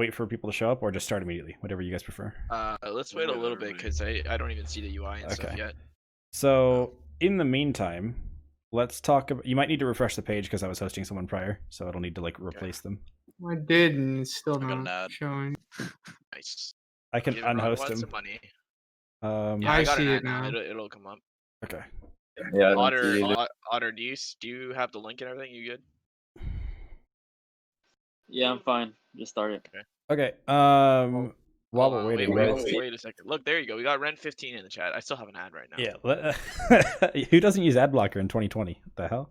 wait for people to show up, or just start immediately? Whatever you guys prefer. Let's wait a little bit because I don't even see the UI and stuff yet. So in the meantime, let's talk about. You might need to refresh the page because I was hosting someone prior, so it'll need to like replace them. I did, and it's still I got an not ad. showing. Nice. I can Give Ron unhost lots him. of money. Yeah, I got see an it ad now. now. It'll come up. Okay. Yeah, I don't see it. Otter, do you have the link and everything? You good? Yeah, I'm fine. Just start it. Okay. While Hold we're on, waiting, wait a second. Look, there you go. We got Ren15 in the chat. I still have an ad right now. Yeah. Who doesn't use ad blocker in 2020? What the hell?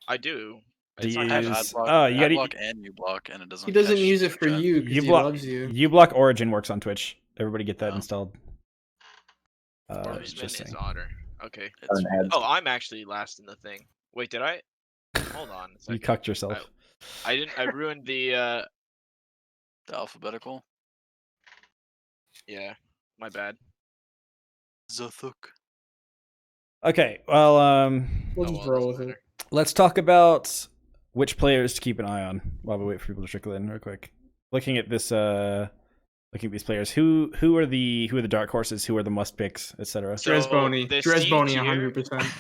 I do. Do you I have use? adblock, Oh, you got adblock and uBlock, and it doesn't. He doesn't catch use it for chat. you because he uBlock, loves you. uBlock Origin works on Twitch. Everybody get that Oh. installed. Horseman Just is saying. Otter. Okay. It's fine. Oh, I'm actually last in the thing. Wait, did I? Hold on a You second. cucked yourself. I didn't. I ruined the. The alphabetical. Yeah, my bad. Zothuk. Okay. Well, Let's Oh, well, roll doesn't with it. let's talk about which players to keep an eye on while we wait for people to trickle in real quick. Looking at this, looking at these players, who are the dark horses, who are the must picks, etc. So, Dresbony. the Dresbony, C tier- 100%.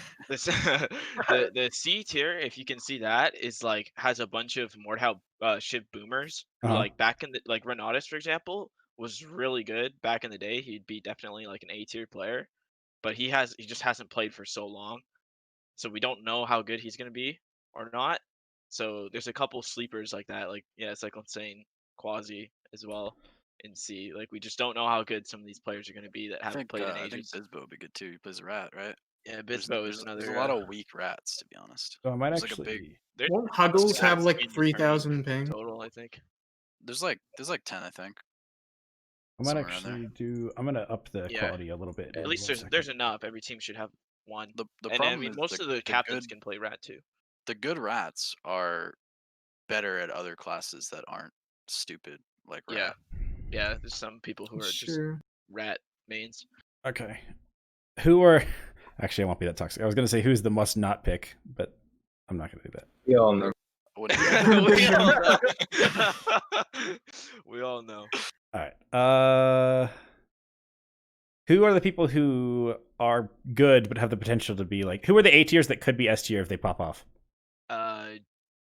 The C tier, if you can see that, is like has a bunch of Mordhau ship boomers. Who, Uh-huh. like back in the Renatus, for example, was really good back in the day. He'd be definitely like an A tier player, but he just hasn't played for so long, so we don't know how good he's gonna be or not. So there's a couple sleepers like that. Like it's like insane Quasi as well in C. Like we just don't know how good some of these players are gonna be that I haven't think played in I think ages. Bisbo would be good too. He plays a rat, right? Yeah, There's Bisbo is another. There's a lot of weak rats, to be honest. So I might There's like a actually. big- There- Won't Huggles have like Stats 3,000 ping? total, I think. There's like 10, I think. I might somewhere in there. actually do. I'm gonna up the Yeah. quality a little bit. At least there's enough. Every team should have one. The And I problem mean, is most of the captains good, can play rat too. the good rats are better at other classes that aren't stupid like rat. Yeah. Yeah, there's some people who are just Sure. rat mains. Okay. Who are? Actually, I won't be that toxic. I was gonna say who's the must not pick, but I'm not gonna do that. We all know. I wouldn't we all know. We all know. All right. Who are the people who are good but have the potential to be like? Who are the A tiers that could be S tier if they pop off?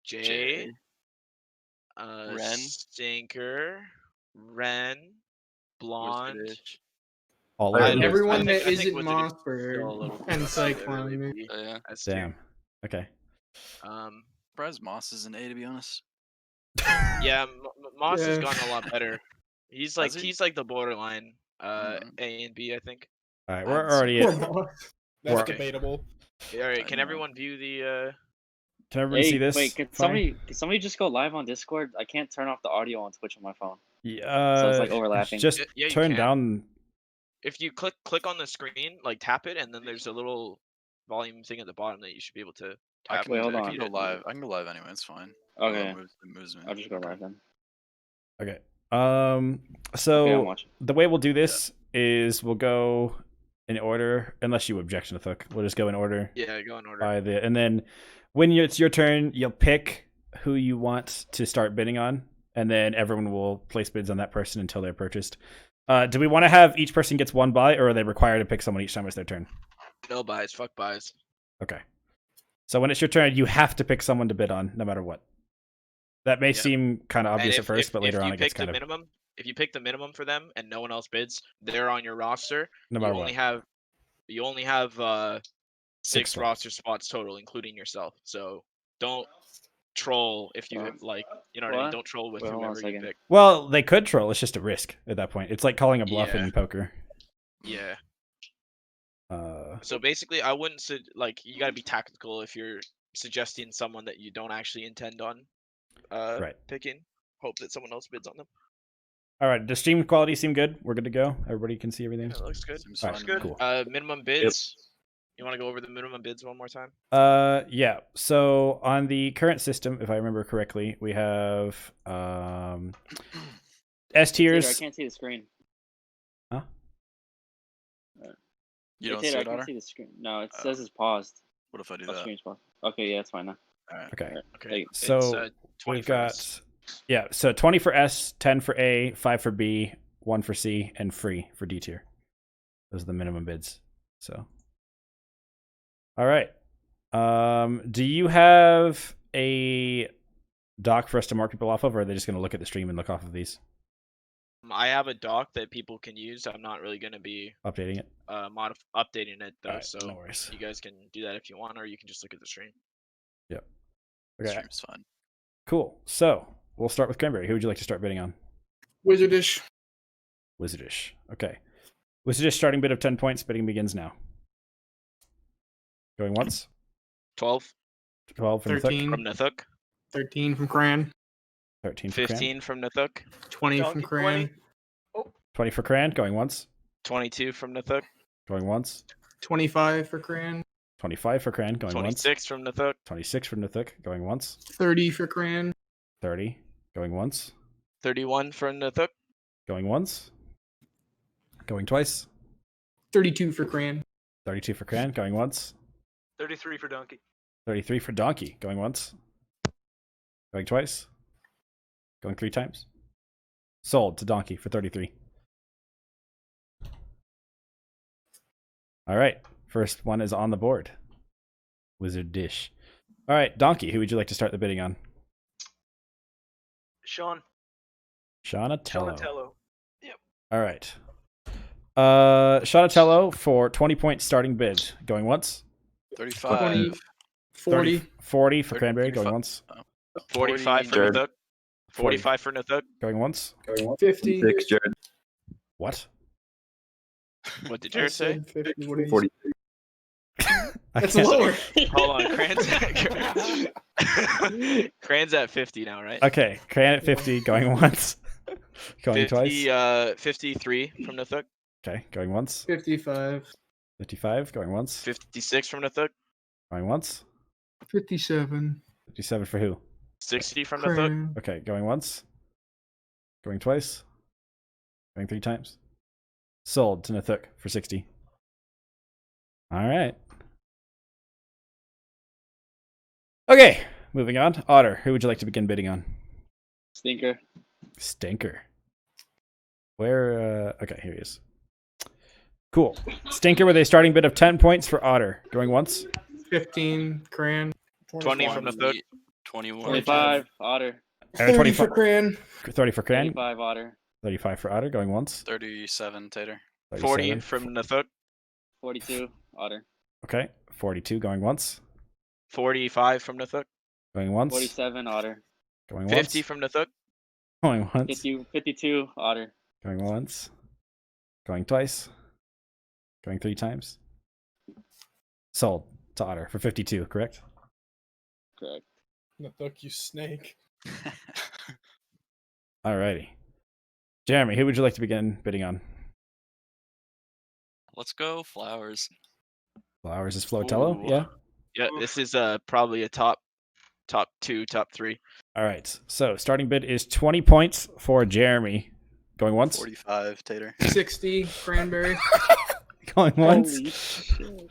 Jay. Ren. Stinker. Ren. Blonde. All I- of them? Everyone I that think isn't Wizard is Mossberg still a little and bit Cyclone. really Yeah. S tier. Damn. Okay. Surprised Moss is an A, to be honest. Yeah, Moss has Yeah. gotten a lot better. He's like Has he? the borderline A and B, I think. All right. I We're haven't seen already. Poor At, Moss. That's Okay. debatable. All right, I can know. everyone view the? can everybody see this? Wait, can fine? somebody just go live on Discord? I can't turn off the audio on Twitch on my phone. Yeah. So it's, like, overlapping. Just Yeah, you turn can. down. If you click on the screen, like tap it, and then there's a little volume thing at the bottom that you should be able to I tap. can, Wait, hold I on. can go live. I can go live anyway. It's fine. Okay, It moves me. I'll just go live then. Okay. Okay, So I'm watching. the way we'll do this is we'll go in order, unless you objection to Thook. We'll just go in order Yeah, go in order. by the, and then when it's your turn, you'll pick who you want to start bidding on, and then everyone will place bids on that person until they're purchased. Do we want to have each person gets one buy, or are they required to pick someone each time it's their turn? No buys, fuck buys. Okay. So when it's your turn, you have to pick someone to bid on, no matter what. That may seem kind of obvious And at first, but later if on you it gets pick kind the of minimum, if you pick the minimum for them and no one else bids, they're on your roster. no You matter only what. have 6 spots. roster spots total, including yourself. So don't troll if you like, you know what I mean. What? Don't troll with Wait, hold on a whoever you second. pick. Well, they could troll. It's just a risk at that point. It's like calling a bluff Yeah. in poker. Yeah. Uh, So basically, I wouldn't like you gotta be tactical if you're suggesting someone that you don't actually intend on right. picking. Hope that someone else bids on them. All right. Does stream quality seem good? We're good to go. Everybody can see everything. That looks good. Seems All Looks right, good. cool. Minimum bids. You want to go over the minimum bids one more time? Yeah. So on the current system, if I remember correctly, we have S Tater, I tiers. can't see the screen. Huh? You don't Tater, see I it, can't Otter? see the screen. No, it says it's paused. What if I do The that? screen's paused. Okay, yeah, it's fine now. All right. Okay. Okay. So it's, 20 we've got frames. Yeah, so 20 for S, 10 for A, 5 for B, 1 for C, and free for D tier. Those are the minimum bids. So, all right. Do you have a doc for us to mark people off of, or are they just going to look at the stream and look off of these? I have a doc that people can use. I'm not really going to be Updating it? updating it though, All right, so no worries. you guys can do that if you want, or you can just look at the stream. Yep. Okay, Stream's fun. cool. So, we'll start with Cranberry. Who would you like to start bidding on? Wizardish. Wizardish. Okay. Wizardish starting bid of 10 points. Bidding begins now. Going once. 12 12 from 13. from Nithuk. 13 from Cran. 13 for 15 from Nithuk. 20 from Cran. 20 for Cran. Going once. 22 from Nithuk. Going once. 25 for Cran. 25 for Cran. Going once. 26 from Nithuk. 26 for Nithuk. Going once. 30 for Cran. 30. Going once. 31 from Nithuk. Going once. Going twice. 32 for Cran. 32 for Cran. Going once. 33 for Donkey. 33 for Donkey. Going once. Going twice. Going 3 times. Sold to Donkey for 33. All right. First one is on the board. Wizard Dish. All right, Donkey, who would you like to start the bidding on? Sean. Shonatello. Donatello. All right. Shonatello for 20 points starting bid. Going once. 35. 40. 40 for 30, Cranberry. Going 35. once. 45 for Jared. Nithuk. 45 for Nithuk. Going once. 50. 6, Jared. What? What did I Jared say? said 50. What did you 40. That's Okay. lower. Hold on, Cran's at 50 now, right? Okay, Cran at 50. Going once. Going 50, twice. 53 from Nithuk. Okay, going once. 55. 55. Going once. 56 from Nithuk. Going once. 57. 57 for who? 60 from Nithuk. Cran. Okay, going once. Going twice. Going 3 times. Sold to Nithuk for 60. All right. Okay, moving on. Otter, who would you like to begin bidding on? Stinker. Stinker. Where, okay, here he is. Cool. Stinker with a starting bid of 10 points for Otter. Going once. 15. Cran. 20 from Nithuk. 21. 25. Otter. 30 for Cran. 30 for Cran. 35. Otter. 35 for Otter. Going once. 37, Tater. 40 37. from Nithuk. 42. Otter. Okay, 42 going once. 45 from Nithuk. Going once. 47. Otter. Going 50 once. from Nithuk. Going once. 52. Otter. Going once. Going twice. Going 3 times. Sold to Otter for 52, correct? Correct. Nithuk, you snake. Alrighty. Jeremy, who would you like to begin bidding on? Let's go, Flowers. Flowers is Flotello? Ooh. Yeah? Yeah, this is probably a top 2, top 3. Alright, so starting bid is 20 points for Jeremy. Going once? 45, Tater. 60. Cranberry. Going once? Holy shit.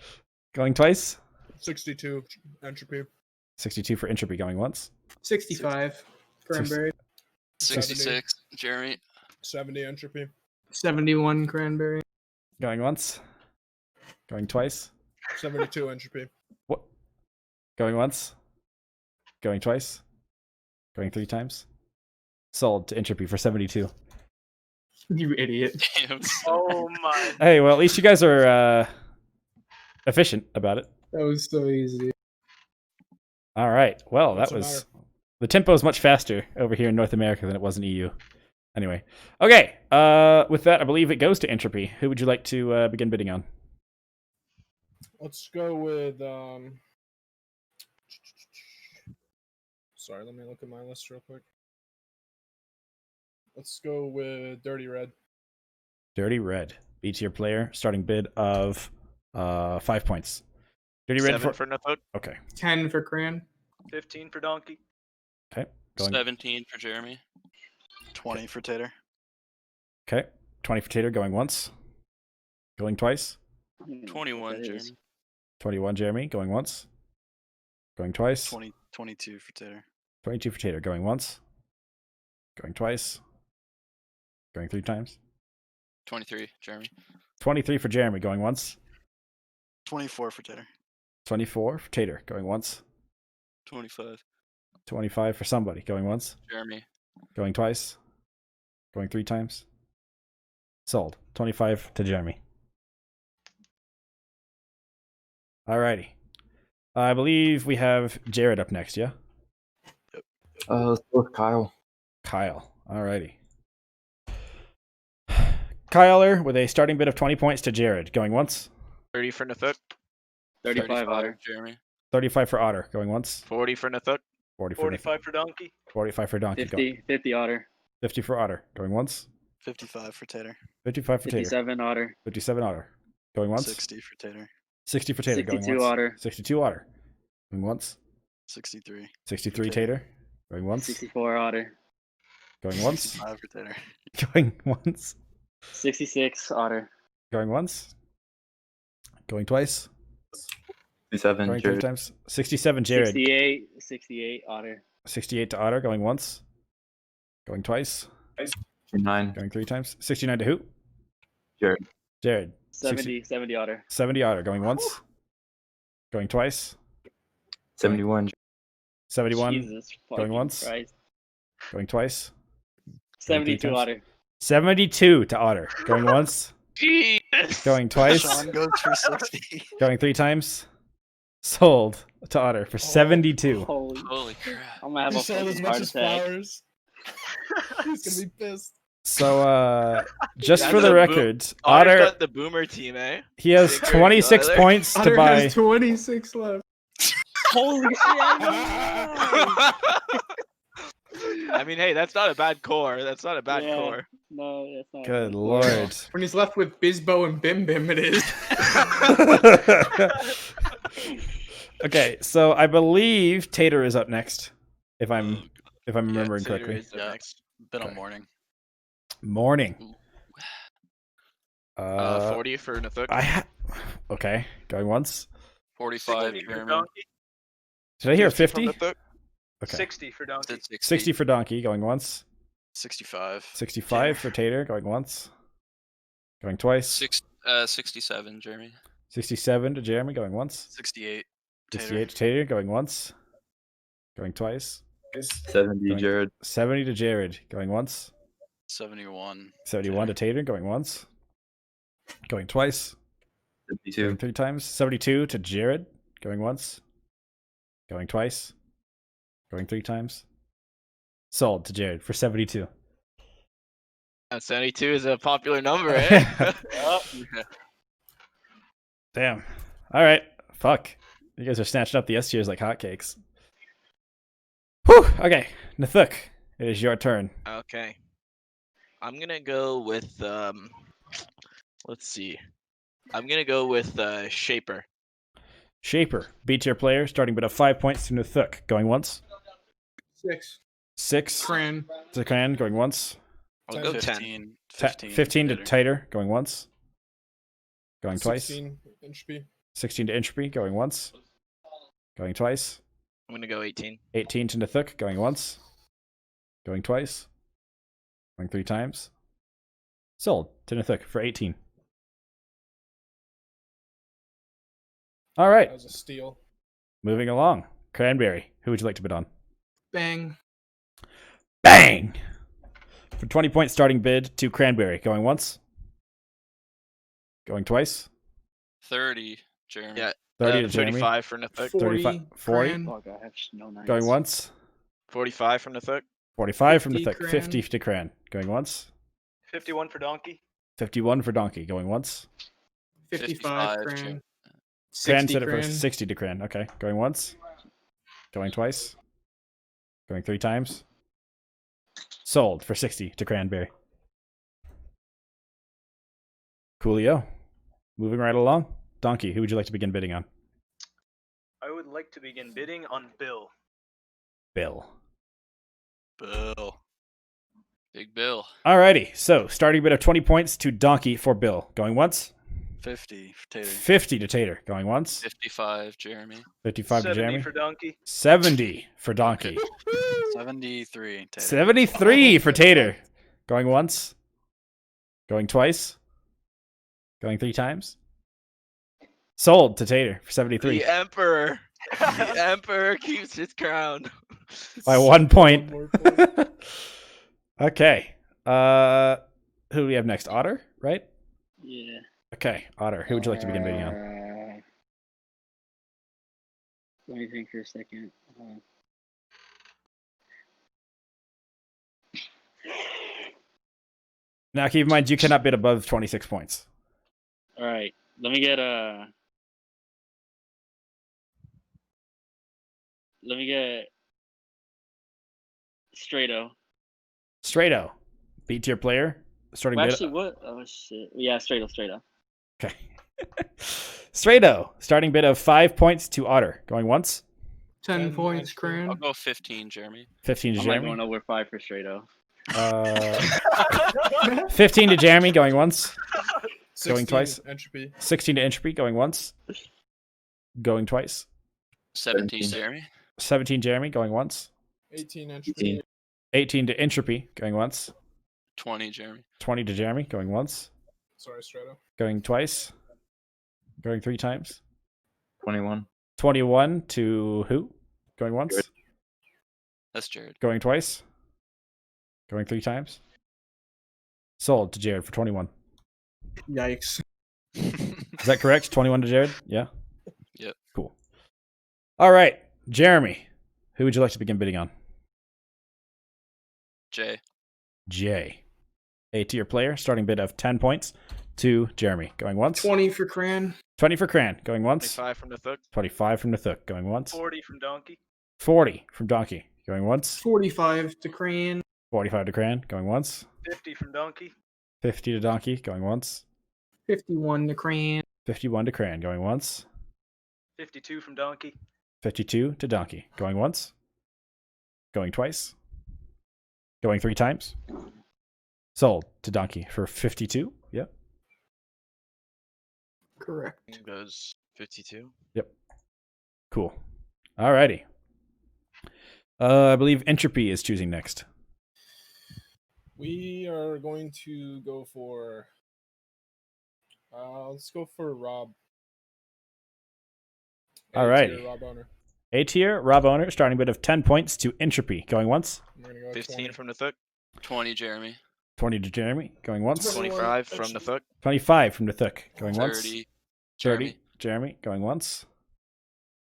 Going twice? 62. Entropy. 62 for Entropy. Going once? 65. Cranberry. 66, Jeremy. 70 Entropy. 71 Cranberry. Going once? Going twice? 72 Entropy. What? Going once? Going twice? Going 3 times? Sold to Entropy for 72. You idiot. Damn, Oh my. Hey, well, at least you guys are efficient about it. That was so easy. All right. Well, What's that the was... The tempo is much faster over here in North America than it was in EU. Anyway. Okay. With that, I believe it goes to Entropy. Who would you like to begin bidding on? Let's go with sorry, let me look at my list real quick. Let's go with Dirty Red. Dirty Red. B tier player. Starting bid of 5 points. Dirty Red 7 for Nithuk. Okay. 10 for Cran. 15 for Donkey. Okay. Going... 17 for Jeremy. 20 for Tater. Okay. 20 for Tater. Going once. Going twice. 21, That is- Jeremy. 21 Jeremy. Going once. Going twice. 22 for Tater. 22 for Tater. Going once. Going twice. Going 3 times. 23, Jeremy. 23 for Jeremy. Going once. 24 for Tater. 24 for Tater. Going once. 25, 25 for somebody. Going once. Jeremy. Going twice. Going 3 times. Sold. 25 to Jeremy. Alrighty. I believe we have Jared up next, yeah? Let's go with Kyle. Kyle. Alrighty. Kyler with a starting bid of 20 points to Jared. Going once. 30 for Nathuk. 35 Otter. Jeremy. 35 for Otter. Going once. 40 for Nathuk. 40 for 45 for Donkey. 45 for Donkey. 50 Otter. 50 for Otter. Going once. 55 for Tater. 55 for Tater. 57 Otter. 57 Otter. Going once. 60 for Tater. 60 for Tater. Going 62 once. Otter. 62 Otter. Going once. 63. 63 Tater. Going once. 64 Otter. Going once. 65 for Tater. Going once. 66 Otter. Going once. Going twice. 57, Going 3 Jared. times. 67 Jared. 68 Otter. 68 to Otter. Going once. Going twice. 9, Going 3 times. 69 to who? Jared. Jared. 70 Otter. 70 Otter. Going once. Going twice. 71, 71. Jesus Going fucking once. Christ. Going twice. 72 times. Otter. 72 to Otter. Going once. Jesus. Going twice. Sean goes for 60. Going 3 times. Sold to Otter for 72. Holy. Holy crap. I'm gonna have a fucking heart attack. flowers. He's gonna be pissed. So, just That's for the a record, Otter's Otter, got the boomer team, eh? he has Sticker, 26 Tyler. points to Otter buy. has 26 left. Holy shit. I mean, hey, that's not a bad core. That's not a bad Yeah. core. No, that's not. Good lord. When he's left with Bizbo and Bim Bim, it is. Okay, so I believe Tater is up next, if I'm remembering Tater correctly. is up Yeah. next. Been Okay. a morning. Morning. 40 for Nathuk. Okay, going once. 45, 60 for Jeremy. Donkey. Did I hear 50 50? from Nathuk. Okay. 60 for Donkey. Did 60. 60 for Donkey, going once. 65. 65 for Tater, going once. Going twice. 67, Jeremy. 67 to Jeremy, going once. 68. 68 to Tater, going once. Going twice. 70, Going- Jared. 70 to Jared, going once. 71. 71 to Tater, going once. Going twice. 52, Going 3 times. 72 to Jared, going once. Going twice. Going 3 times. Sold to Jared for 72. 72 is a popular number, eh? Damn. All right. Fuck. You guys are snatching up the S tiers like hotcakes. Whew. Okay. Nathuk, it is your turn. Okay. I'm gonna go with let's see. I'm gonna go with Shaper. Shaper, B tier player, starting bid of 5 points to Nathuk. Going once. 6. 6 Cran. to Kran, going once. I'll go 10. 15. 15 to Tater. Tater, going once. Going twice. 16 entropy. 16 to Entropy, going once. Going twice. I'm gonna go 18. 18 to Nathuk, going once. Going twice. Going 3 times. Sold to Nathuk for 18. All right, That was a steal. moving along. Cranberry, who would you like to bid on? Bang. Bang! For 20 point starting bid to Cranberry, going once. Going twice. 30, Jeremy. Yeah. 30 to Jeremy. 35 for Nathuk. 35 40. Cran. Fuck, I have no nights. Going once. 45 from Nathuk. 45 from 50 Nathuk. Cran. 50 to Cran. Going once. 51 for Donkey. 51 for Donkey. Going once. 55 55, Cran. Cran 60 said it Cran. first. 60 to Cran. Okay. Going once. Going twice. Going 3 times. Sold for 60 to Cranberry. Coolio. Moving right along. Donkey, who would you like to begin bidding on? I would like to begin bidding on Bill. Bill. Bill. Big Bill. Alrighty. So, starting bid of 20 points to Donkey for Bill. Going once. 50 for Tater. 50 to Tater. Going once. 55, Jeremy. 55 to 70 Jeremy. for Donkey. 70 for Donkey. 73 Tater. 73 for Tater. Going once. Going twice. Going 3 times. Sold to Tater for 73. The Emperor. The Emperor keeps his crown. By 1 point. One more point. Okay. Who do we have next? Otter, right? Yeah. Okay, Otter. Who would you like to begin bidding on? Let me think for a second. Now, keep in mind, you cannot bid above 26 points. All right. Let me get Straighto. Straighto. Beat tier player. Starting Well, bid. actually, what? Oh shit. Yeah, Straighto. Okay. Straighto. Starting bid of 5 points to Otter. Going once. 10 points, extra. I'll Cran. go 15, Jeremy. 15 to I'm not Jeremy. going over 5 for Straighto. 15 to Jeremy. Going once. Going 16 twice. Entropy. 16 to Entropy. Going once. Going twice. 17, 17. Jeremy. 17 Jeremy. Going once. 18 Entropy. 18. 18 to Entropy. Going once. 20, Jeremy. 20 to Jeremy. Going once. Sorry, Strato. Going twice. Going 3 times. 21. 21 to who? Going once. Jared. That's Jared. Going twice. Going 3 times. Sold to Jared for 21. Yikes. Is that correct? 21 to Jared? Yeah? Yep. Cool. All right. Jeremy, who would you like to begin bidding on? Jay. Jay. A tier player, starting bid of 10 points to Jeremy. Going once. 20 for Cran. 20 for Cran. Going once. 25 from the Thook. 25 from the Thook. Going once. 40 from Donkey. 40 from Donkey. Going once. 45 to Cran. 45 to Cran. Going once. 50 from Donkey. 50 to Donkey. Going once. 51 to Cran. 51 to Cran. Going once. 52 from Donkey. 52 to Donkey. Going once. Going twice. Going 3 times. Sold to Donkey for 52. Yep. Correct. Goes 52. Cool. Alrighty. I believe Entropy is choosing next. We are going to go for. Let's go for Rob. Alrighty. A-tier Rob owner. A tier, Rob Owner, starting bid of 10 points to Entropy. Going once. I'm gonna go 15 20. from the Thook. 20, Jeremy. 20 to Jeremy. Going once. 25 from the Thook. 25 from the Thook. Going once. 30, 30. Jeremy. Going once.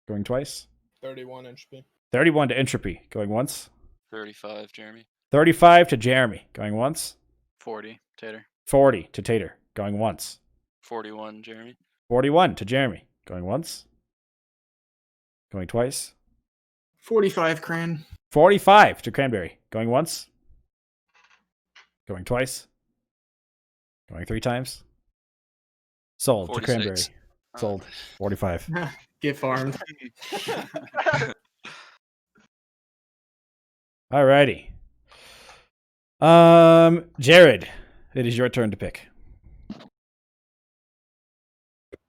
Going twice. 31 Entropy. 31 to Entropy. Going once. 35, Jeremy. 35 to Jeremy. Going once. 40 Tater. 40 to Tater. Going once. 41, Jeremy. 41 to Jeremy. Going once. Going twice. 45 Cran. 45 to Cranberry. Going once. Going twice. Going 3 times. Sold to 46. Cranberry. Sold. 45. Get farmed. Alrighty. Jared, it is your turn to pick.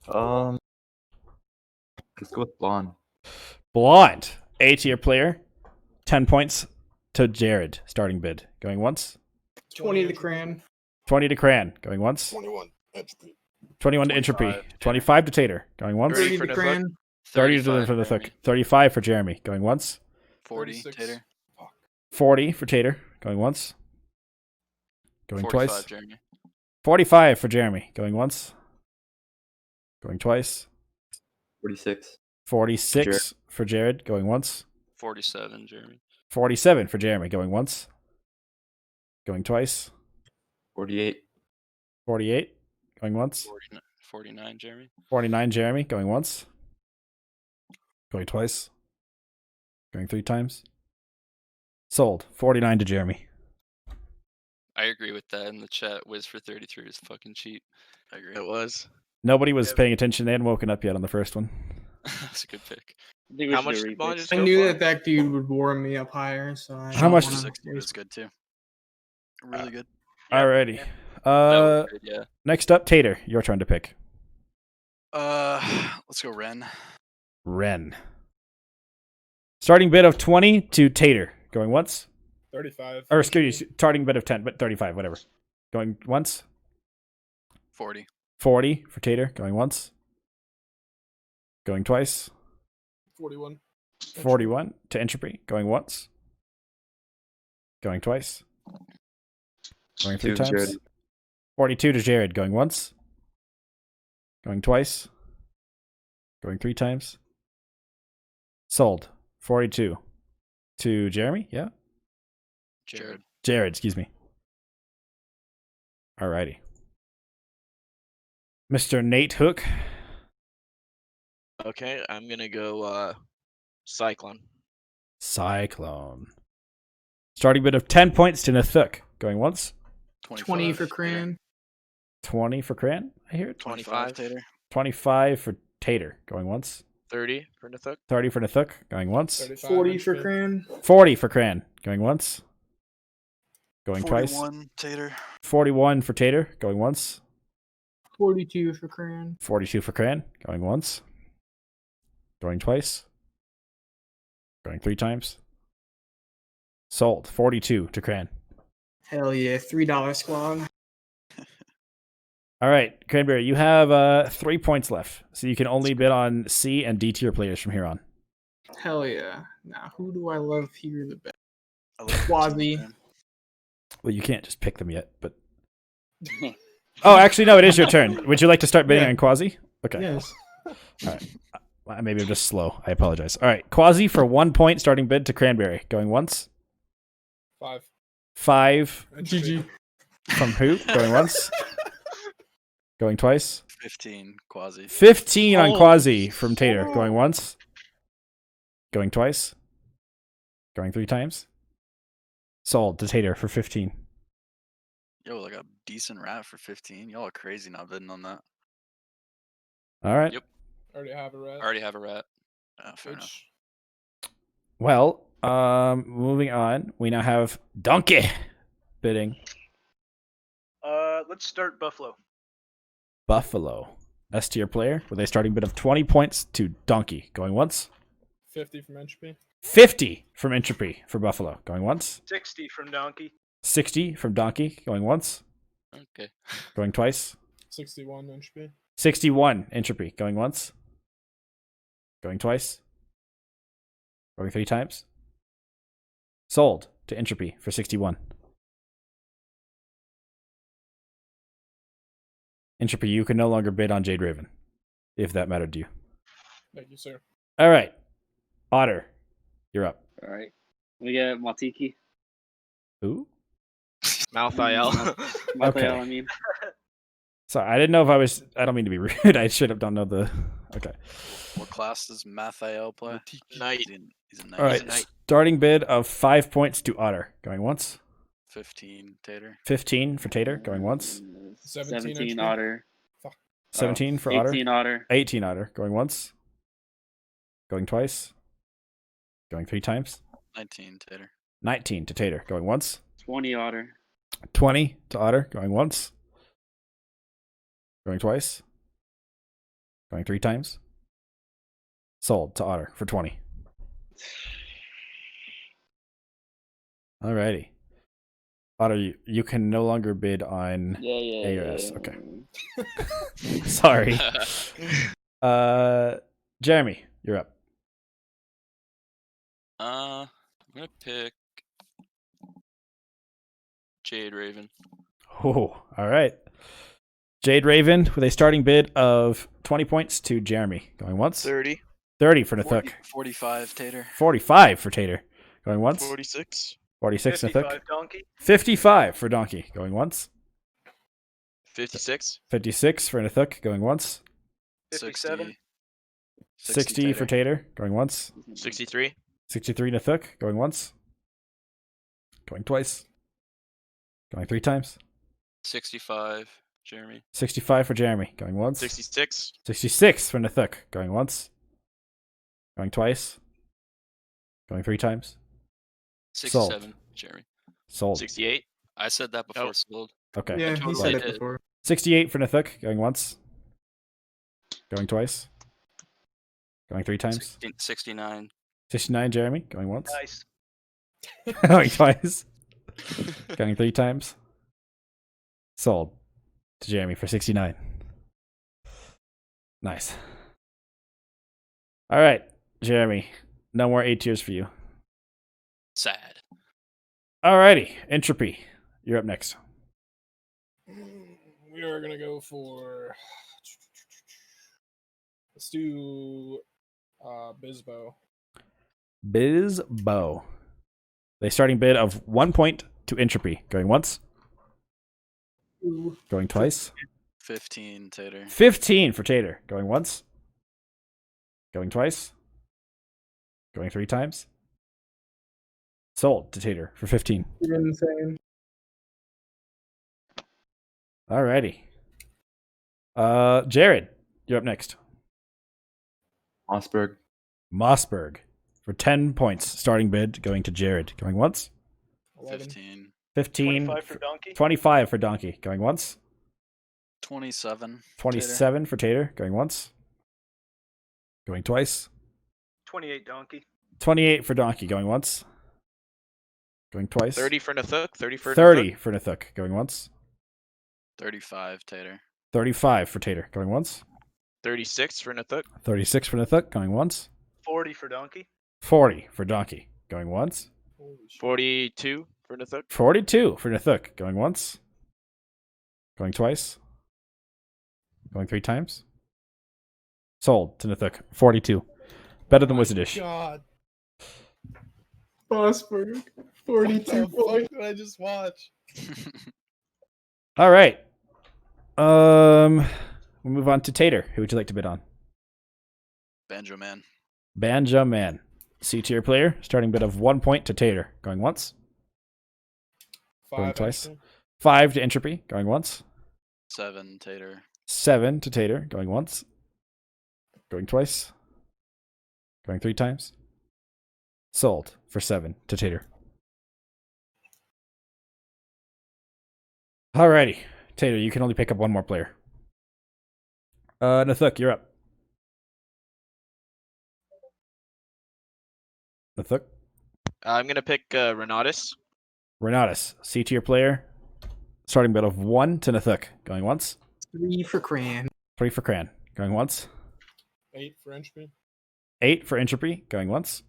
Let's go with Blonde. Blonde, A tier player, 10 points to Jared. Starting bid. Going once. 20 to Cran. 20 to Cran. Going once. 21 Entropy. 21 to Entropy. 25 to Tater. Going once. 30 for to the Cran. 30 to 35, for the Jeremy. Thook. 35 for Jeremy. Going once. 40 36. Tater. 40 for Tater. Going once. Going 45, twice. Jeremy. 45 for Jeremy. Going once. Going twice. 46. 46 Jared. for Jared. Going once. 47, Jeremy. 47 for Jeremy. Going once. Going twice. 48. 48. Going once. 49, Jeremy. 49 Jeremy. Going once. Going twice. Going 3 times. Sold. 49 to Jeremy. I agree with that in the chat. Wiz for 33 is fucking cheap. I agree. It was. Nobody was Yep. paying attention. They hadn't woken up yet on the first one. That's a good pick. I think we How should much do did Bond repick. just I go knew for? that that dude would warm me up higher, so I How much don't does wanna 60 was good too. Really good. Alrighty. That was good, yeah. Next up, Tater. Your turn to pick. Let's go Ren. Ren. Starting bid of 20 to Tater. Going once. 35. Or excuse me, starting bid of 10, but 35, whatever. Going once. 40. 40 for Tater. Going once. Going twice. 41. 41 to Entropy. Going once. Going twice. Going 3 Two, times. Jared. 42 to Jared. Going once. Going twice. Going 3 times. Sold. 42 to Jeremy. Yeah. Jared. Jared, excuse me. Alrighty. Mr. Nate Hook. Okay, I'm gonna go Cyclone. Cyclone. Starting bid of 10 points to Nathuk. Going once. 20 for Tater. Cran. 20 for Cran. I hear it. 25. Tater. 25 for Tater. Going once. 30 for Nathuk. 30 for Nathuk. Going once. 35 40 for HP. Cran. 40 for Cran. Going once. Going twice. 41 Tater. 41 for Tater. Going once. 42 for Cran. 42 for Cran. Going once. Going twice. Going 3 times. Sold. 42 to Cran. Hell yeah, $3 squad. All right, Cranberry, you have 3 points left, so you can only bid on C and D tier players from here on. Hell yeah. Now, who do I love here the best? I love Quasi. Ren. Well, you can't just pick them yet, but oh, actually, no, it is your turn. Would you like to start bidding Yeah. on Quasi? Okay. Yes. Maybe I'm just slow. I apologize. All right, Quasi for 1 point starting bid to Cranberry. Going once. 5. 5 GG. from who? Going once. Going twice. 15 Quasi. 15 on Oh, Quasi from Tater. shit. Going once. Going twice. Going 3 times. Sold to Tater for 15. Yo, like a decent rat for 15. Y'all are crazy not bidding on that. All right. Yep. Already have a rat. Already have a rat. Fair enough. Which, Well, moving on. We now have Donkey bidding. Let's start Buffalo. Buffalo. S tier player with a starting bid of 20 points to Donkey. Going once. 50 from Entropy. 50 from Entropy for Buffalo. Going once. 60 from Donkey. 60 from Donkey. Going once. Okay. Going twice. 61 Entropy. 61 Entropy. Going once. Going twice. Going 3 times. Sold to Entropy for 61. Entropy, you can no longer bid on Jade Raven, if that mattered to you. Thank you, sir. All right. Otter, you're up. All right. We get Matiki. Who? Malthael. Mateo, Okay. I mean. Sorry, I didn't know if I was. I don't mean to be rude. I should have done know the. Okay. What class does Mathael play? Knight. He's a knight. All He's right. a knight. Starting bid of 5 points to Otter. Going once. 15 Tater. 15 for Tater. Going once. 17 17 HP. Otter. 17 for 18 Otter. Otter. 18 Otter. Going once. Going twice. Going 3 times. 19 Tater. 19 to Tater. Going once. 20 Otter. 20 to Otter. Going once. Going twice. Going 3 times. Sold to Otter for 20. Alrighty. Otter, you can no longer bid on Yeah. A or S. Okay. Sorry. Jeremy, you're up. I'm gonna pick Jade Raven. Oh, all right. Jade Raven with a starting bid of 20 points to Jeremy. Going once. 30. 30 for Nathuk. 45 Tater. 45 for Tater. Going once. 46. 46 Nathuk. 55 Donkey. 55 for Donkey. Going once. 56. 56 for Nathuk. Going once. 57. 60 for Tater. Going once. 63. 63 Nathuk. Going once. Going twice. Going 3 times. 65 Jeremy. 65 for Jeremy. Going once. 66. 66 for Nathuk. Going once. Going twice. Going 3 times. 67 Jeremy. Sold. 68. I said that before Oh. sold. Okay. Yeah, he totally said it did. before. 68 for Nathuk. Going once. Going twice. Going 3 times. 69. 69, Jeremy. Going once. Nice. Going twice. Going 3 times. Sold to Jeremy for 69. Nice. All right, Jeremy. No more A tiers for you. Sad. Alrighty, Entropy. You're up next. We are gonna go for. Let's do Bizbo. Bizbo. A starting bid of 1 point to Entropy. Going once. Ooh. Going twice. 15, Tater. 15 for Tater. Going once. Going twice. Going 3 times. Sold to Tater for 15. You're insane. Alrighty. Jared, you're up next. Mossberg. Mossberg for 10 points. Starting bid going to Jared. Going once. 11. 15. 15. 25 for Donkey. 25 for Donkey. Going once. 27. 27 for Tater. Going once. Going twice. 28 Donkey. 28 for Donkey. Going once. Going twice. 30 for Nathuk. 30 for 30 Nathuk. for Nathuk. Going once. 35, Tater. 35 for Tater. Going once. 36 for Nathuk. 36 for Nathuk. Going once. 40 for Donkey. 40 for Donkey. Going once. Holy shit. 42 for Nathuk. 42 for Nathuk. Going once. Going twice. Going 3 times. Sold to Nathuk. 42. Better than Wizardish. God. Mossberg. What 42 the fuck points. did I just watch? All right. We'll move on to Tater. Who would you like to bid on? Banjo Man. Banjo Man. C tier player. Starting bid of 1 point to Tater. Going once. 5. Going twice. actually. 5 to Entropy. Going once. 7, Tater. 7 to Tater. Going once. Going twice. Going 3 times. Sold for 7 to Tater. Alrighty. Tater, you can only pick up one more player. Nathuk, you're up. Nathuk? I'm going to pick Renatus. Renatus, C tier player. Starting bid of 1 to Nathuk. Going once. 3 for Cran. 3 for Cran. Going once. 8 for Entropy. 8 for Entropy. Going once.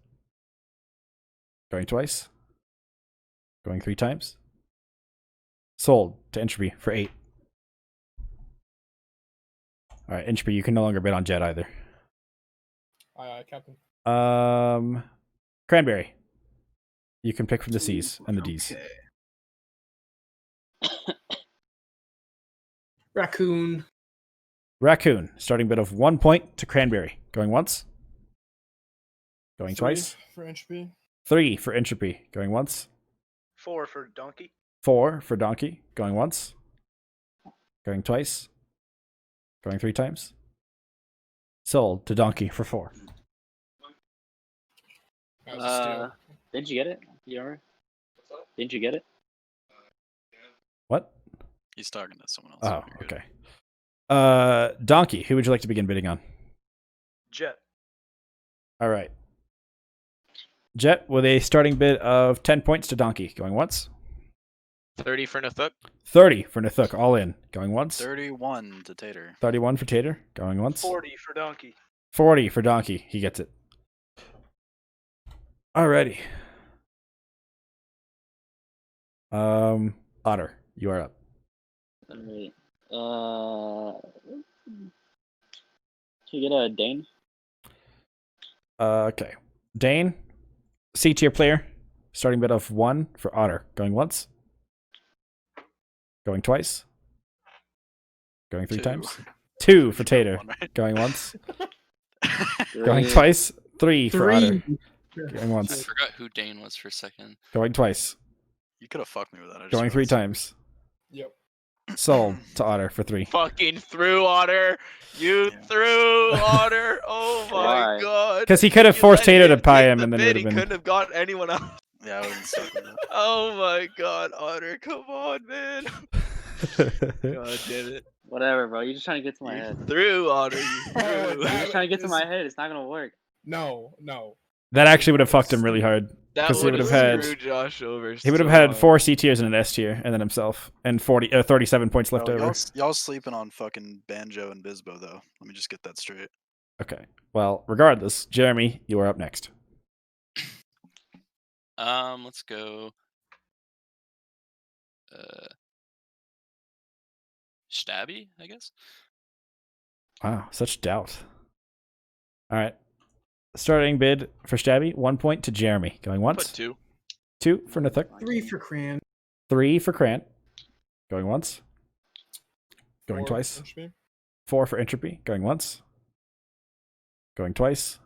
Going twice. Going 3 times. Sold to Entropy for 8. Alright, Entropy, you can no longer bid on Jet either. Aye, Captain. Cranberry. You can pick from the C's and the D's. Okay. Raccoon. Raccoon, starting bid of 1 point to Cranberry. Going once. Going 3 twice. for Entropy. 3 for Entropy. Going once. 4 for Donkey. 4 for Donkey. Going once. Going twice. Going 3 times. Sold to Donkey for 4. That was a steal. Didn't you get it? You remember? Didn't you get it? What? He's talking to someone else. Oh, You're good. okay. Donkey, who would you like to begin bidding on? Jet. All right. Jet with a starting bid of 10 points to Donkey. Going once. 30 for Nathuk. 30 for Nathuk, all in. Going once. 31 to Tater. 31 for Tater. Going once. 40 for Donkey. 40 for Donkey. He gets it. Alrighty. Otter, you are up. Alright. Can you get a Dane? Okay. Dane, C tier player. Starting bid of 1 for Otter. Going once. Going twice. Going 3 2. times. 2 for Tater. One, right? Going once. Three. Going twice. 3 for Otter. 3. Going I once. forgot who Dane was for a second. Going twice. You could have fucked me with that. I just Going 3 realized. times. Yep. Sold to Otter for 3. Fucking through, Otter. You Yeah. threw, Otter. Oh my Why? god. Because he could have You forced let Tater to pie take him the and then bid, it he would have couldn't been. have got anyone else. Yeah, I would have stuck with that. Oh my god, Otter. Come on, man. God damn it. Whatever, bro. You're just trying to get to my You head. threw, Otter. You Oh, threw. You're just trying to get to This- my head. It's not gonna work. No. That actually would have fucked him really hard. That 'Cause he would would have have had- screwed Josh over. He would have so had hard. 4 C tiers and an S tier, and then himself, and 37 points left Bro, over. y'all sleeping on fucking Banjo and Bisbo though. Let me just get that straight. Okay. Well, regardless, Jeremy, you are up next. Let's go. Stabby, I guess. Wow, such doubt. All right. Starting bid for Stabby, 1 point to Jeremy. Going Put once. 2. 2 for Nithuk. 3 for Cran. 3 for Krant. Going once. Going 4 twice. HP. 4 for Entropy. Going once. Going twice.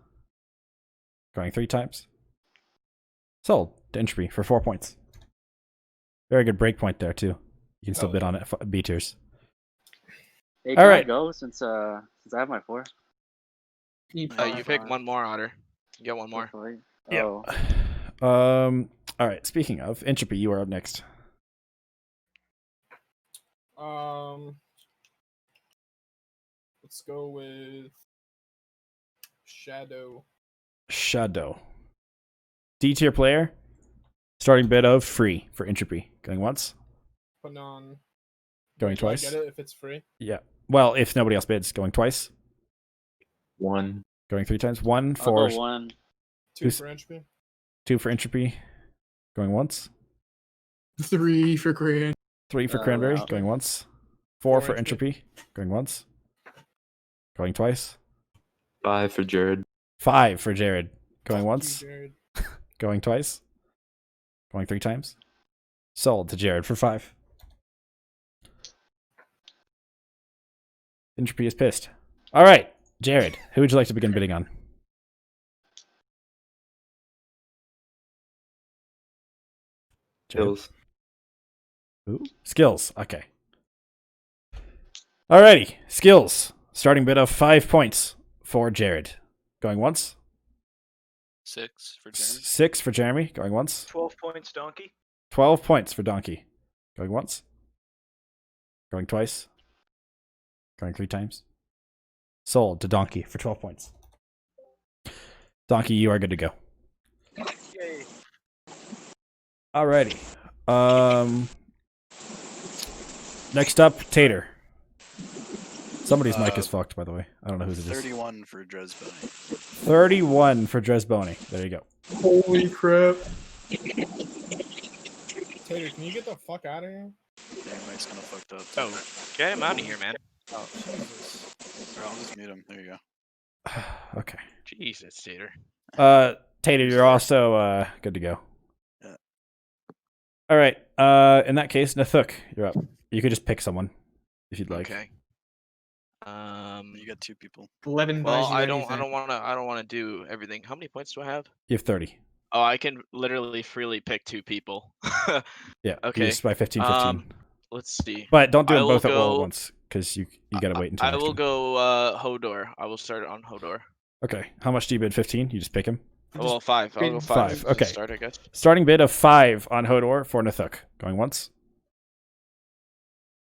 Going 3 times. Sold to Entropy for 4 points. Very good break point there, too. You can still Oh, bid yeah. on it. B tiers. Hey, All can I right. go since I have my 4? You pick one more, Otter. You get one more. Yeah. Oh. All right. Speaking of Entropy, you are up next. Let's go with Shadow. Shadow. D tier player. Starting bid of free for Entropy. Going once. Putting on. Going Do I twice. get it if it's free? Yeah. Well, if nobody else bids, going twice. 1. Going 3 times. 1 I'll for go 1. 2 Who's- for entropy. 2 for Entropy. Going once. 3 for Cran. 3 for Oh, Cranberry. wow. Going once. 4 4 for Entropy. Going once. Going twice. 5 for Jared. 5 for Jared. Going Fuck you, once. Jared. Going twice. Going 3 times. Sold to Jared for 5. Entropy is pissed. All right, Jared, who would you like to begin bidding on? Jared? Hills. Ooh, skills. Okay. Alrighty, skills. Starting bid of 5 points for Jared. Going once. 6 for Jeremy. 6 for Jeremy. Going once. 12 points, Donkey. 12 points for Donkey. Going once. Going twice. Going 3 times. Sold to Donkey for 12 points. Donkey, you are good to go. Yay. Alrighty. Next up, Tater. Somebody's mic is fucked, by the way. I don't know whose it is. 31 for Dresbony. 31 for Dresbony. There you go. Holy crap. Tater, can you get the fuck out of here? Yeah, your mic's kind of fucked up. Oh, get him out of here, man. Oh, Jesus. Or I'll just mute him. There you go. Okay. Jesus, Tater. Tater, you're also good to go. Yeah. All right. In that case, Nathuk, you're up. You could just pick someone if you'd like. Okay. You got 2 people. 11 Well, buys you I anything. don't wanna do everything. How many points do I have? You have 30. Oh, I can literally freely pick 2 people. Yeah. Okay. Just by 15. Let's see. But don't do I them will both at all at go- once because you gotta wait until I next will one. go Hodor. I will start on Hodor. Okay. How much do you bid? 15? You just pick him. Well, 5. I'll go bid 5. five, okay. Start, I guess. Starting bid of 5 on Hodor for Nathuk. Going once.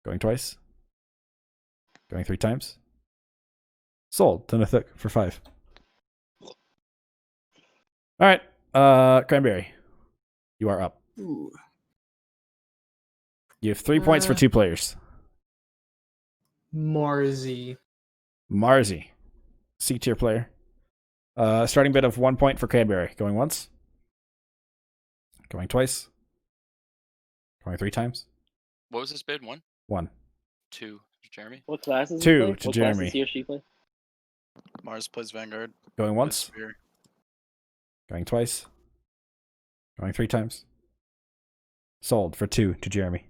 Going twice. Going 3 times. Sold to Nathuk for 5. Alright. Cranberry. You are up. Ooh. You have 3 points for 2 players. Marzi. Marzi. C tier player. Starting bid of 1 point for Cranberry. Going once. Going twice. Going 3 times. What was his bid? 1? 1. 2 for Jeremy. What classes? 2 he play? to What classes Jeremy. he or she play? Mars plays Vanguard. Going plays once. Spear. Going twice. Going 3 times. Sold for 2 to Jeremy.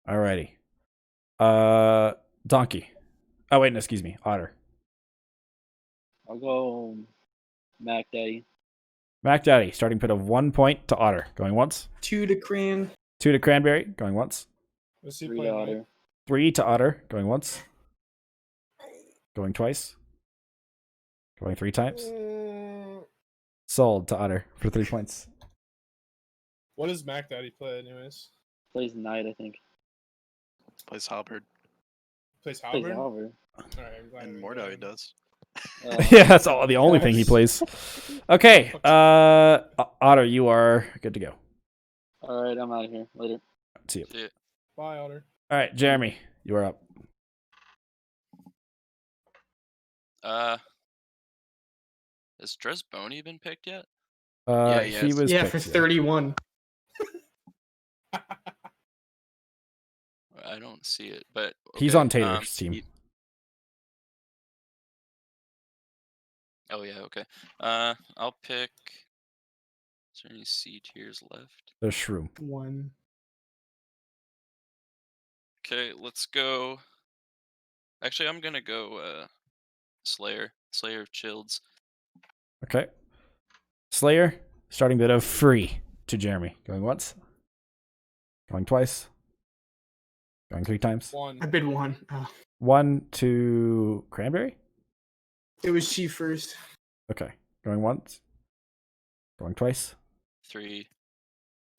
Alrighty. Donkey. Oh wait, no, excuse me. Otter. I'll go Mac Daddy. Mac Daddy. Starting bid of 1 point to Otter. Going once. 2 to Cran. 2 to Cranberry. Going once. What's he 3 playing? Otter. Mike? 3 to Otter. Going once. Going twice. Going 3 times. Sold to Otter for 3 points. What does Mac Daddy play, anyways? Plays Knight, I think. Plays Halberd. Plays Plays Halberd. Halberd. Alright, I'm glad I And didn't Mordau get he him. does. Yeah, that's all the only thing he Yes. plays. Okay, Otter, you are good to go. All right, I'm out of here. Later. See you. See ya. Bye, Otter. All right, Jeremy, you are up. Has Dresboni been picked yet? Yeah, He yes. was Yeah, picked, for 31. I don't see it, but He's okay, on Tater's team. Oh yeah, okay. I'll pick. Is there any C tiers left? There's Shroom. 1. Okay, let's go. Actually, I'm gonna go Slayer of Childs. Okay. Slayer, starting bid of free to Jeremy. Going once. Going twice. Going 3 times. 1. I bid 1. Oh, 1 to Cranberry. it was she first. Okay. Going once. Going twice. 3.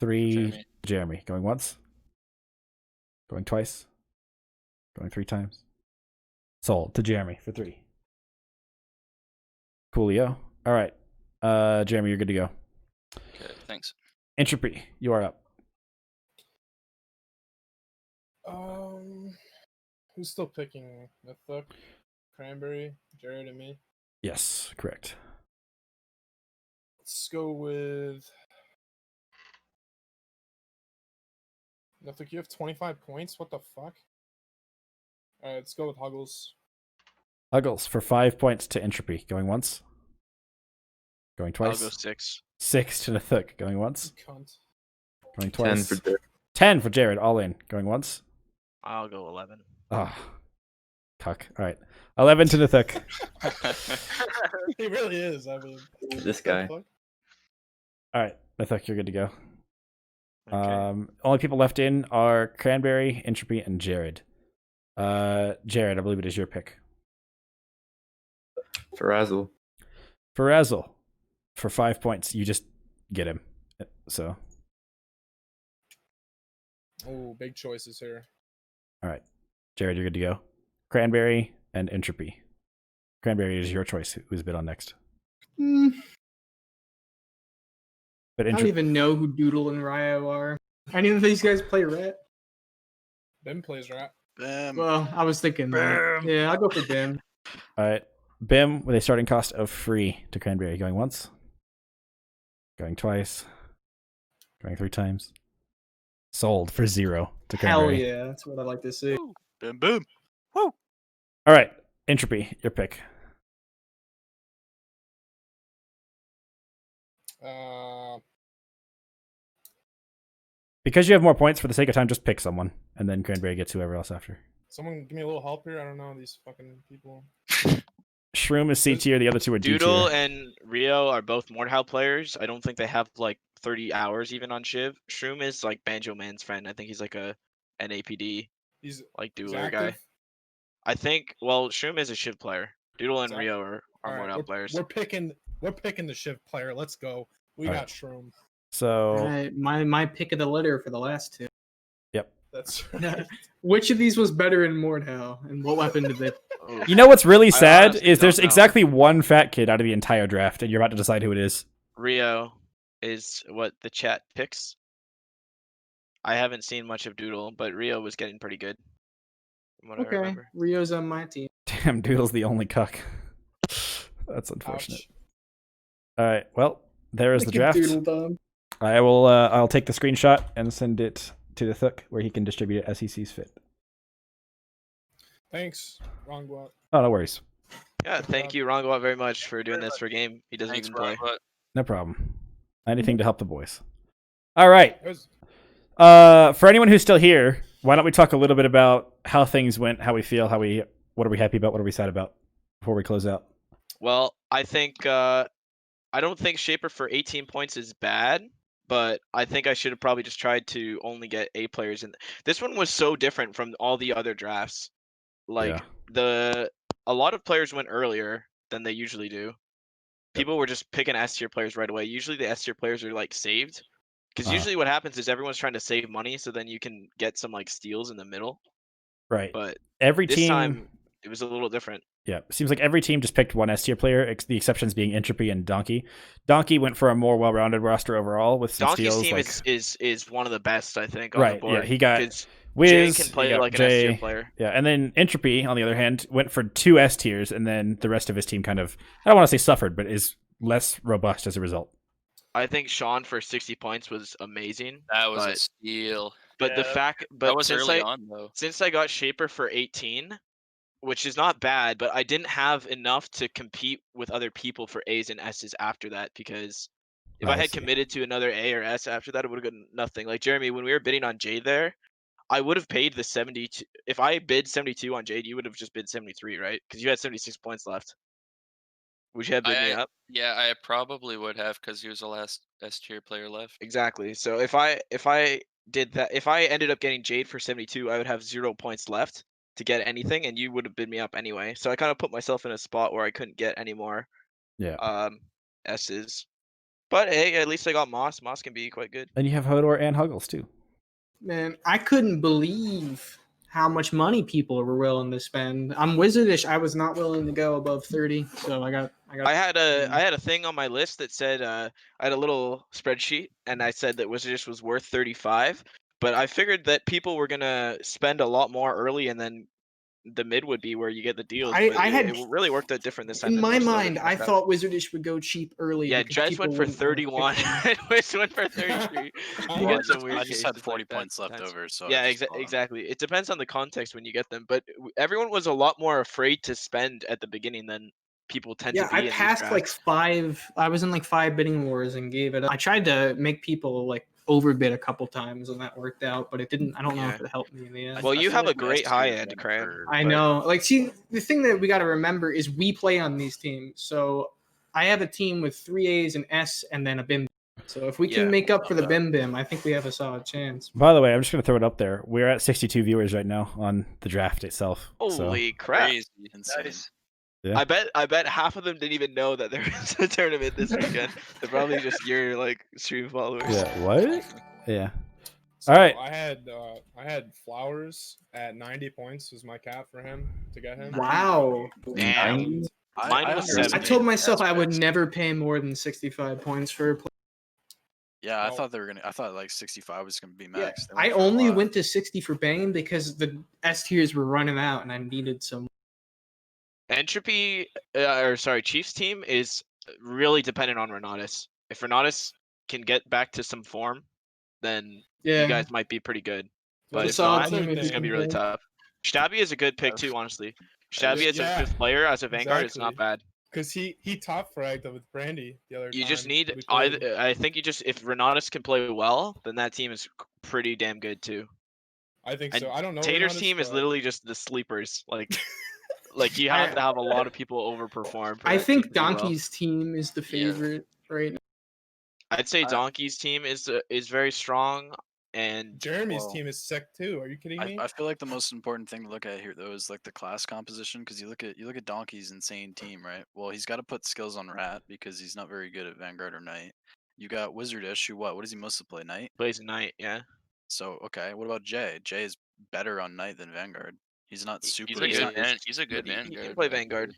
3 Jeremy. Jeremy. Going once. Going twice. Going 3 times. Sold to Jeremy for 3. Coolio. All right. Jeremy, you're good to go. Okay, thanks. Entropy, you are up. Who's still picking? Mythic, Cranberry, Jared, and me. Yes, correct. Let's go with Mythic. You have 25 points. What the fuck? Alright, let's go with Huggles. Uggles for 5 points to Entropy. Going once. Going I'll twice. go 6. 6 to Nathuk. Going once. Cunt. Going 10 twice. for Jared. 10 for Jared. All in. Going once. I'll go 11. Ah. Cuck. All right. 11 to Nathuk. He really is. I mean, This what the guy. fuck? All right. Nathuk, you're good to go. Okay. Only people left in are Cranberry, Entropy, and Jared. Jared, I believe it is your pick. Frazzle. Farazzle, for 5 points, you just get him. So, Oh, big choices here. all right. Jared, you're good to go. Cranberry and Entropy. Cranberry is your choice. Who's bid on next? But I don't even know who Doodle and Ryo are. Any of these guys play Rat? Ben plays Rat. Bam. Well, I was thinking that. Bam. Yeah, I'll go for Bim. All right. Bim with a starting cost of free to Cranberry. Going once. Going twice. Going 3 times. Sold for 0 to Hell Cranberry. yeah, that's what I like to see. Woo. Bam boom. All right. Entropy, your pick. Because you have more points, for the sake of time, just pick someone. And then Cranberry gets whoever else after. Someone give me a little help here. I don't know these fucking people. Shroom is C tier, the other two are D Doodle tier. and Rio are both Mordhau players. I don't think they have like 30 hours even on Shiv. Shroom is like Banjo Man's friend. I think he's like an APD, He's like he's dueler guy. active. I think, well, Shroom is a Shiv player. Doodle and Is that- Rio are Alright, Mordhau players. we're picking the Shiv player. Let's go. We Alright. got Shroom. So, Alright, my pick of the litter for the last 2. yep. That's Which of these was better in Mordhau, and what weapon did they? Oof. You know what's really sad honestly is there's don't know. exactly one fat kid out of the entire draft, and you're about to decide who it is. Rio is what the chat picks. I haven't seen much of Doodle, but Rio was getting pretty good. From what I Okay, remember. Rio's on my team. Damn, Doodle's the only cuck. That's unfortunate. ouch. All right, well, there is the Look at draft. Doodle Dom. I will. I'll take the screenshot and send it to the Thook, where he can distribute it as he sees fit. Thanks. Wrong guap. Oh, no worries. Yeah, thank you, Rongo, very much for doing this for game. He doesn't Thanks, even play. Ron, No problem. Anything to help the boys. All right. It was For anyone who's still here, why don't we talk a little bit about how things went, how we feel, what are we happy about, what are we sad about, before we close out. Well, I think I don't think Shaper for 18 points is bad, but I think I should have probably just tried to only get A players in. This one was so different from all the other drafts. Like a lot of players went earlier than they usually do. People were just picking S tier players right away. Usually the S tier players are like saved Because usually what happens is everyone's trying to save money, so then you can get some like steals in the middle. Right. But Every this team, time it was a little different. yeah, seems like every team just picked one S tier player. The exceptions being Entropy and Donkey. Donkey went for a more well-rounded roster overall with some Donkey's steals. team like, is one of the best, I think, on right, the board. yeah, he got because Wiz, Jay can he play got like an S Jay, tier player. Yeah, and then Entropy, on the other hand, went for 2 S tiers, and then the rest of his team kind of, I don't want to say suffered, but is less robust as a result. I think Sean for 60 points was amazing. That was a but, steal. But the fact, but That was since early on though. Since I got Shaper for 18, which is not bad, but I didn't have enough to compete with other people for A's and S's after that, because if I had committed to another A or S after that, it would have gotten nothing. Like Jeremy, when we were bidding on Jade there, I would have paid the 72. If I bid 72 on Jade, you would have just bid 73, right? Because you had 76 points left. Would you have bid me up? Yeah, I probably would have, because he was the last S tier player left. Exactly. So if I did that, if I ended up getting Jade for 72, I would have 0 points left to get anything, and you would have bid me up anyway. So I kind of put myself in a spot where I couldn't get any more S's. But hey, at least I got Moss. Moss can be quite good. And you have Hodor and Huggles too. Man, I couldn't believe how much money people were willing to spend. I'm Wizardish. I was not willing to go above 30, so I got. I had a thing on my list that said I had a little spreadsheet, and I said that Wizardish was worth 35. But I figured that people were gonna spend a lot more early, and then the mid would be where you get the deals. I but had it really worked out different this time. In than my most other mind, I stuff. thought Wizardish would go cheap early. Yeah, because Jez people went for wouldn't wanna pick 31. them. Wiz went for 33. You get some weird I just had cases 40 like that points left sometimes. over, so Yeah, I just bought 'em. exactly. It depends on the context when you get them, but everyone was a lot more afraid to spend at the beginning than people tend to be. I in these passed like drafts. 5. I was in like 5 bidding wars and gave it up. I tried to make people like overbid a couple times, and that worked out, but it didn't. I don't know if it helped me in the end. Well, you feel have like a the great S high tier end, went Cram. for- I know. Like, see, the thing that we got to remember is we play on these teams. So I have a team with 3 A's, an S, and then a BIM. So if we can Yeah. make up for the BIM, I think we have a solid chance. By the way, I'm just going to throw it up there. We're at 62 viewers right now on the draft itself. Holy crap! Crazy. Insane. Yeah. I bet half of them didn't even know that there was a tournament this weekend. They're probably just your like stream followers. Yeah. What? Yeah. So All right. I had Flowers at 90 points was my cap for him to get him. Wow. Damn. And Mine was 70. I told myself That's I would crazy. never pay more than 65 points for a play. Yeah, I Well- thought they were gonna. I thought like 65 was gonna be Yeah, max. They I went for a only lot. went to 60 for Bane because the S tiers were running out and I needed some. Entropy, Chiefs team is really dependent on Renatus. If Renatus can get back to some form, then Yeah. you guys might be pretty good. But It's if all not, team if it's you gonna be can really play. tough. Stabby is a good pick too, honestly. Stabby as a Yeah, fifth player, as a Vanguard, it's not exactly. bad. Because he top fragged with Brandy the other time. You just need we played. either. I think you just if Renatus can play well, then that team is pretty damn good too. I think And so. I don't know. Tater's Renatus, team is but literally just the sleepers. Like you have to have a lot of people overperform. For I that team think to do well. Donkey's team is the favorite right now. I'd say I- Donkey's team is very strong, and Jeremy's Well, team is sick too. Are you kidding me? I feel like the most important thing to look at here though is like the class composition, because you look at Donkey's insane team, right? Well, he's got to put skills on Rat because he's not very good at Vanguard or Knight. You got Wizardish, who what does he mostly play? Knight. plays Knight. Yeah, So okay, what about Jay? Jay is better on Knight than Vanguard. He's not super. He's a He's good not- He's a good he Vanguard. can play Vanguard.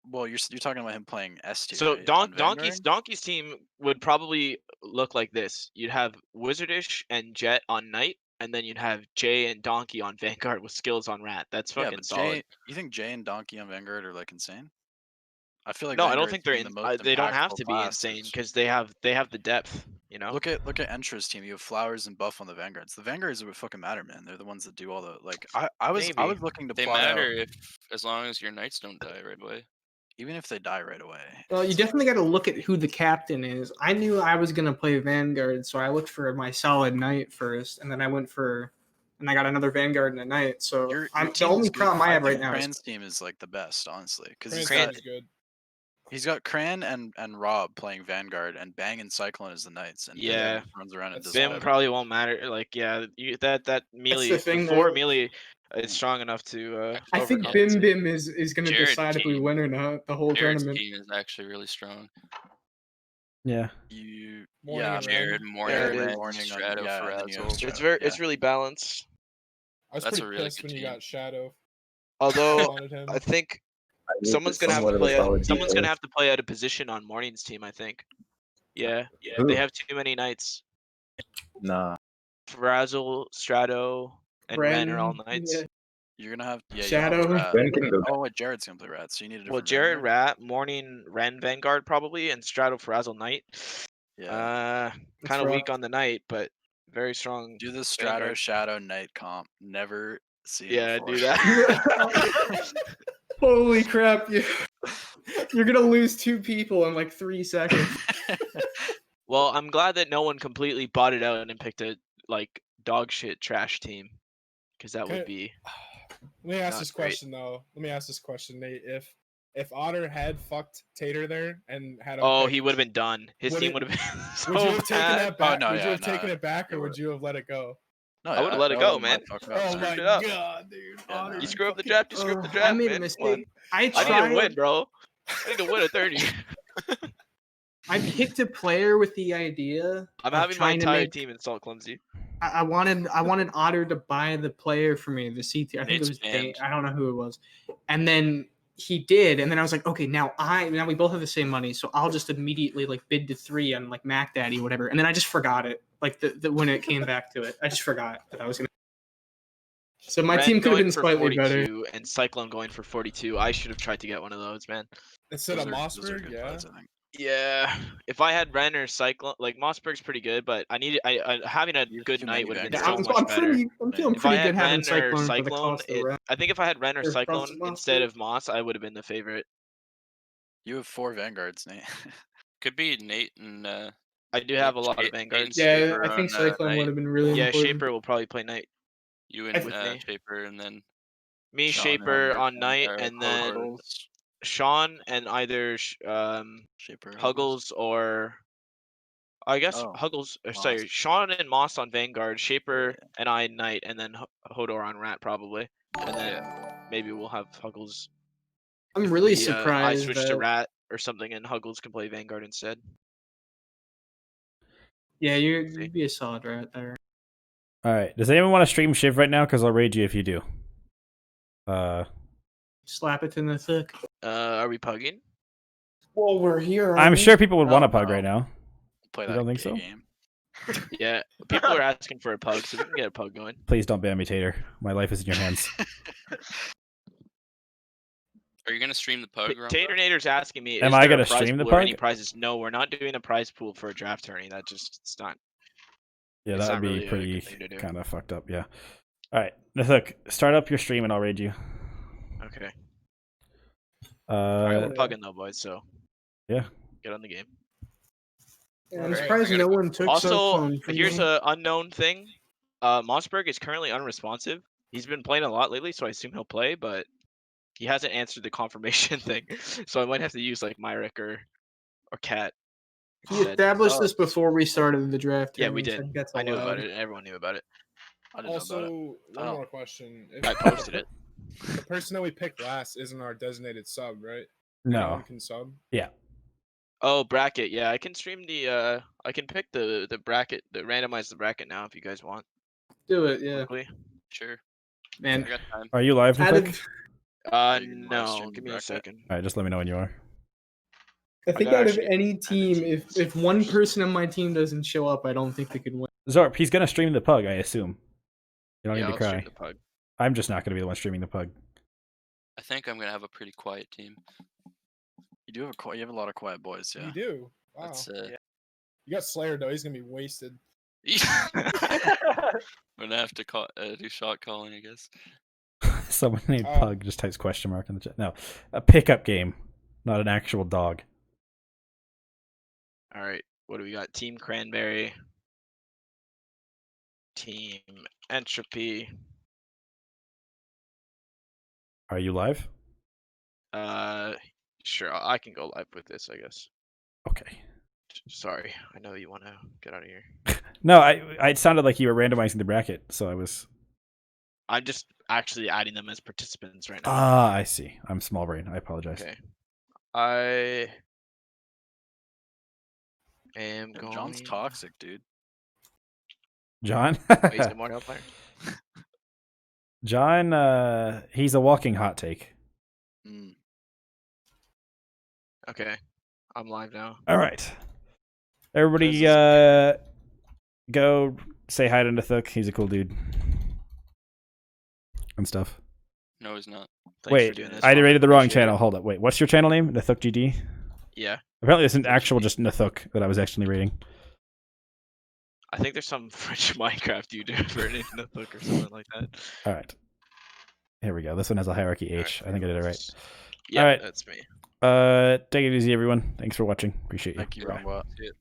Well, you're talking about him playing S tier. So right, on Vanguard? Donkey's team would probably look like this. You'd have Wizardish and Jet on Knight, and then you'd have Jay and Donkey on Vanguard with skills on Rat. That's Yeah, fucking but solid. you think Jay and Donkey on Vanguard are like insane? I feel like No, I don't Vanguard's think they're been in. the most They don't have impactful to be class insane is- because they have the depth. You know. Look at Entra's team. You have Flowers and Buff on the Vanguards. The Vanguards are what fucking matter, man. They're the ones that do all the like. I was Maybe. looking to They plot matter out, if as long as your knights don't die right away. even if they die right away. Well, you definitely got to look at who the captain is. I knew I was going to play Vanguard, so I looked for my solid Knight first, and then I got another Vanguard and a Knight. So Your the team only is good. problem I have right think now is Cran's team is like the best, honestly, because Cran's he's team got is good. he's got Cran and Rob playing Vanguard, and Bang and Cyclone as the Knights, and Bim Yeah. runs around and That's does Bim solid. probably won't matter. Like, yeah, that melee, the thing, before though. melee, it's strong enough to. I think overcompensate. Bim is going to Jared's decide if we team- win or not the whole Jared's tournament. team is actually really strong. Yeah. You Morning yeah, and Jared, Ren. morning, Yeah, it Ren, is. morning on Strato, yeah, and then you have Frazzle. Strato, It's very yeah. it's really balanced. I was That's pretty a really pissed good when you team. got Shadow. Although Wanted him. I think I need someone's gonna have to somewhat of a play. solid Someone's gonna defense. have to play out of position on Morning's team. I think. Yeah, Who? they have too many knights. Nah. Frazzle, Strato, and Ren are all knights. yeah. You're gonna have Shadow. Rat. Ren can go Oh wait, Jared's gonna play Rat, so you need a different Well, Jared Vanguard? Rat, Morning Ren Vanguard probably, and Strato Frazzle Knight. Yeah. Kind of weak rough. on the Knight, but very strong. Do the Strato Vanguard. Shadow Knight comp. Never seen it Yeah, before. do that. Holy crap! You're gonna lose 2 people in like 3 seconds. Well, I'm glad that no one completely bought it out and picked a like dog shit trash team, because that would Okay. be. Let me ask Not this great. question though. Let me ask this question, Nate. If Otter had fucked Tater there and had him Oh, pick, he would have been done. His would team it- would have been so would you have taken bad. that back? no, would you yeah, have taken no, it back, it or would would've. you have let it go? No, I would've yeah, let it that go, would've man. fucked up, Oh man. my Screwed it up. god, dude! Yeah, Otter, no. You you screw up the fucking- draft. You screw up the draft, I made man. a Come mistake. on. I I need tried. to win, bro. I need to win a 30. I picked a player with the idea. I'm of having my trying to entire make- team install Clumsy. I wanted Otter to buy the player for me, the CT. I think Nate's it was banned. I don't know who it was, and then he did, and then I was like, okay, now we both have the same money, so I'll just immediately like bid to 3 on like Mac Daddy or whatever, and then I just forgot it. Like the when it came back to it, I just forgot that I was gonna. So my Ren team could have going been for slightly 42 better. and Cyclone going for 42. I should have tried to get one of those, man. Instead Those of are Mossberg, good yeah. plays, I think. Yeah, if I had Ren or Cyclone, like Mossberg's pretty good, but I having a good too night many would have been Yeah, so Vanguards. much I'm better. feeling If I pretty had good having Ren or Cyclone for the Cyclone, cost of Ren. I think if I had Ren or Or Cyclone Frosted Moss, instead too. of Moss, I would have been the favorite. You have 4 Vanguards, Nate. Could be Nate and I do have a lot of Vanguards. Yeah, Shaper I think on, Cyclone Knight. would have been really Yeah, important. Shaper will probably play Knight. You and with me. Shaper, and then Me, Sean Shaper and- on Knight, or and then Huggles. Sean and either Shaper, Huggles or I guess Oh, Huggles. Moss. Sorry, Sean and Moss on Vanguard, Shaper and I Knight, and then Hodor on Rat probably, and then maybe we'll have Huggles. I'm really I surprised switch to that. Rat or something, and Huggles can play Vanguard instead. Yeah, you'd be a solid Rat there. All right. Does anyone want to stream Shiv right now? Because I'll raid you if you do. Slap it in the thick. Are we pugging? Well, we're here. I'm sure people would want Oh, to pug no. right now. Play You that don't think gay so? game. Yeah, people are asking for a pug, so we can get a pug going. Please don't ban me, Tater. My life is in your hands. are you gonna stream the pug? Rumble? Tater Nader's asking me, Am is I there gonna a prize stream the pool or any pug? prizes? No, we're not doing a prize pool for a draft tourney. It's not. Yeah, It's that would not be really a pretty good thing to do. kind of fucked up. Yeah. All right. Look, start up your stream and I'll raid you. Okay. All right, we're Uh, pugging though, boys. So yeah. get on the game. Yeah, I'm Alright, surprised I gotta no one took Also, Cyclone from here's me. a unknown thing. Mossberg is currently unresponsive. He's been playing a lot lately, so I assume he'll play, but he hasn't answered the confirmation thing. So I might have to use like Myrick or Cat. He instead. established this before we started the draft. Yeah, we tourney, so did. that's I knew about allowed. it. Everyone knew about it. I didn't know about it. Also, one Oh. more question. If I posted it. The person that we picked last isn't our designated sub, right? No. Anyone can sub. Yeah. Oh, bracket. Yeah, I can stream the. I can pick the bracket, randomize the bracket now if you guys want. Do it, yeah. Quickly. Sure. Man, I got time. Are you live, out Nick? of, you live No. stream Give me a bracket? second. All right, just let me know when you are. I think gotta out of actually any team, if one person on my team doesn't show up, I don't think they could win. Zorp, he's gonna stream the pug, I assume. You don't Yeah, need I'll to stream cry. the pug. I'm just not gonna be the one streaming the pug. I think I'm gonna have a pretty quiet team. You do have you have a lot of quiet boys, yeah. You do. Wow. That's You got Slayer though. He's gonna be wasted. I'm gonna have to do shot calling, I guess. Someone named Oh. Pug just types question mark in the chat. No, a pickup game, not an actual dog. All right. What do we got? Team Cranberry. Team Entropy. Are you live? Sure. I can go live with this, I guess. Okay. Sorry. I know you want to get out of here. No, it sounded like you were randomizing the bracket, so I was. I'm just actually adding them as participants right now. Ah, I see. I'm small brain. I apologize. Okay. am Yeah, going. John's toxic, dude. John. Wait, he's a Mario player. John. He's a walking hot take. Mm. Okay, I'm live now. All right. Everybody, This go say hi to Nathuk. He's a cool dude. And stuff. No, he's not. Thanks for Wait, doing this I for me, rated the wrong appreciate channel. it. Hold up. Wait, what's your channel name? Nathuk GD? Yeah, Apparently, it's an Nathuk actual GD. just Nathuk that I was actually reading. I think there's some French Minecraft YouTuber named Nathuk or something like that. All right. Here we go. This one has a hierarchy H. I think I did it right. Yeah, All right. that's me. Take it easy, everyone. Thanks for watching. Appreciate you. Thank you, Bye. Ron. See it.